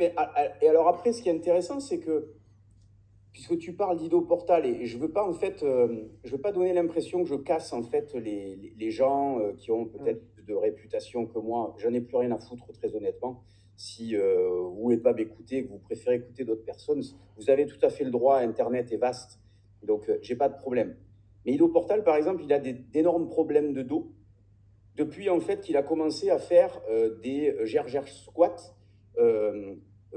mais et alors après, ce qui est intéressant, c'est que puisque tu parles d'Ido-Portal, et je veux pas en fait, je veux pas donner l'impression que je casse en fait les gens qui ont Mm. peut-être plus de réputation que moi. J'en ai plus rien à foutre, très honnêtement. Si vous voulez pas m'écouter, que vous préférez écouter d'autres personnes, vous avez tout à fait le droit. Internet est vaste, donc j'ai pas de problème. Mais Ido-Portal, par exemple, il a d'énormes problèmes de dos depuis en fait qu'il a commencé à faire des gergers squats, euh,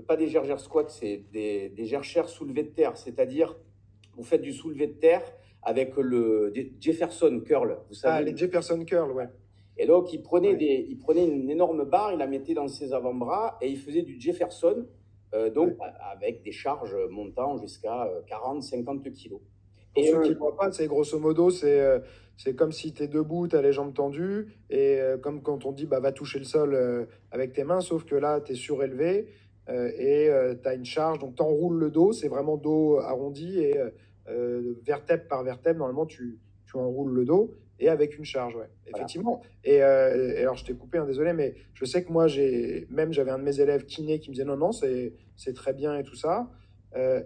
pas des gergers squats, c'est des gergers soulevés de terre, c'est-à-dire vous faites du soulevé de terre avec le Jefferson curl, vous Ah, savez. les Jefferson Curl, ouais. Et donc Ouais, il prenait une énorme barre, il la mettait dans ses avant-bras et il faisait du Jefferson, donc ouais. avec des charges montant jusqu'à 40-50 kilos. Pour Et ceux qui ne voient pas, c'est grosso modo, c'est comme si tu es debout, tu as les jambes tendues, et comme quand on dit bah, va toucher le sol avec tes mains, sauf que là, tu es surélevé et tu as une charge, donc tu enroules le dos, c'est vraiment dos arrondi, et vertèbre par vertèbre, normalement, tu enroules le dos, et avec une charge, ouais, voilà. effectivement. Et alors, je t'ai coupé, hein, désolé, mais je sais que moi, j'avais un de mes élèves kiné qui me disait non, non, c'est très bien et tout ça.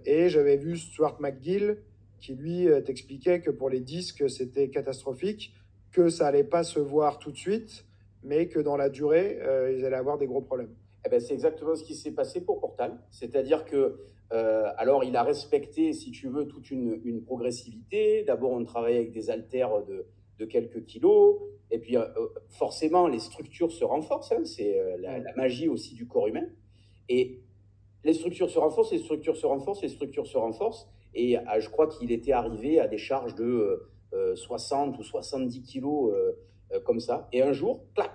Et j'avais vu Stuart McGill qui lui t'expliquait que pour les disques, c'était catastrophique, que ça allait pas se voir tout de suite, mais que dans la durée, ils allaient avoir des gros problèmes. Eh ben, c'est exactement ce qui s'est passé pour Portal. C'est-à-dire que, alors, il a respecté, si tu veux, toute une progressivité. D'abord, on travaillait avec des haltères de quelques kilos. Et puis, forcément, les structures se renforcent. Hein, c'est Mm. la magie aussi du corps humain. Et les structures se renforcent, les structures se renforcent, les structures se renforcent. Et je crois qu'il était arrivé à des charges de 60 ou 70 kilos comme ça. Et un jour, clac,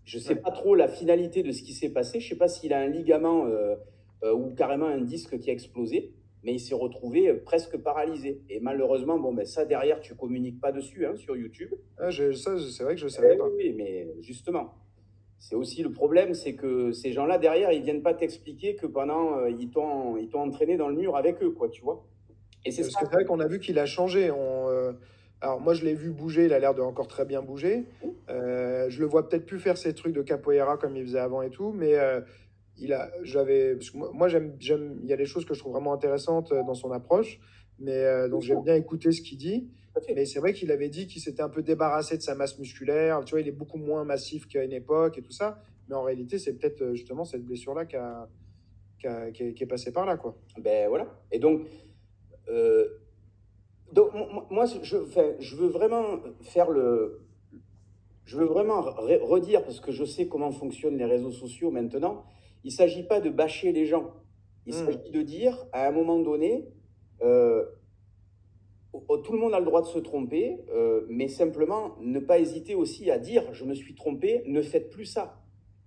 je ne sais Ouais. pas trop la finalité de ce qui s'est passé. Je ne sais pas s'il a un ligament ou carrément un disque qui a explosé, mais il s'est retrouvé presque paralysé. Et malheureusement, bon, ben, ça derrière, tu ne communiques pas dessus hein, sur YouTube. Ah, ça, c'est vrai que je ne savais Eh oui, pas. oui, mais justement, c'est aussi le problème, c'est que ces gens-là derrière, ils ne viennent pas t'expliquer que pendant, ils t'ont entraîné dans le mur avec eux, quoi, tu vois. Et c'est Parce que ça. c'est vrai qu'on a vu qu'il a changé. Alors moi, je l'ai vu bouger, il a l'air de encore très bien bouger. Je le vois peut-être plus faire ces trucs de capoeira comme il faisait avant et tout, mais parce que moi il y a des choses que je trouve vraiment intéressantes dans son approche, mais Bien donc j'aime sûr, bien écouter ce qu'il dit. tout à fait. Mais c'est vrai qu'il avait dit qu'il s'était un peu débarrassé de sa masse musculaire. Tu vois, il est beaucoup moins massif qu'à une époque et tout ça. Mais en réalité, c'est peut-être justement cette blessure-là qui est passée par là, quoi. Ben voilà. Et euh, moi, enfin, je veux vraiment faire le, je veux vraiment redire, parce que je sais comment fonctionnent les réseaux sociaux maintenant, il ne s'agit pas de bâcher les gens. Il Hmm. s'agit de dire, à un moment donné, euh, tout le monde a le droit de se tromper, mais simplement ne pas hésiter aussi à dire, je me suis trompé, ne faites plus ça.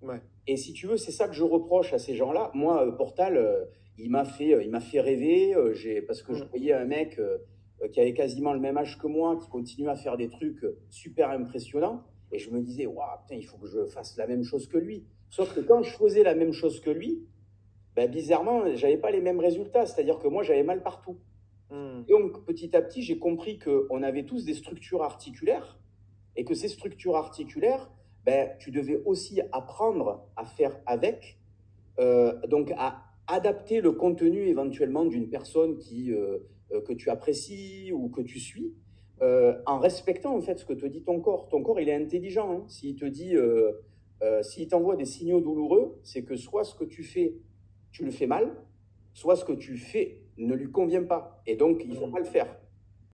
Ouais. Et si tu veux, c'est ça que je reproche à ces gens-là. Moi, Portal, il m'a fait rêver, parce que je Hmm. voyais un mec qui avait quasiment le même âge que moi, qui continue à faire des trucs super impressionnants. Et je me disais, waouh, putain, il faut que je fasse la même chose que lui. Sauf que quand je faisais la même chose que lui, ben, bizarrement, j'avais pas les mêmes résultats. C'est-à-dire que moi, j'avais mal partout. Hmm. Et donc, petit à petit, j'ai compris qu'on avait tous des structures articulaires et que ces structures articulaires, ben, tu devais aussi apprendre à faire avec, donc à adapter le contenu éventuellement d'une personne que tu apprécies ou que tu suis, en respectant en fait ce que te dit ton corps. Ton corps, il est intelligent. Hein. S'il t'envoie des signaux douloureux, c'est que soit ce que tu fais, tu le fais mal, soit ce que tu fais ne lui convient pas. Et donc, il ne faut Hmm. pas le faire.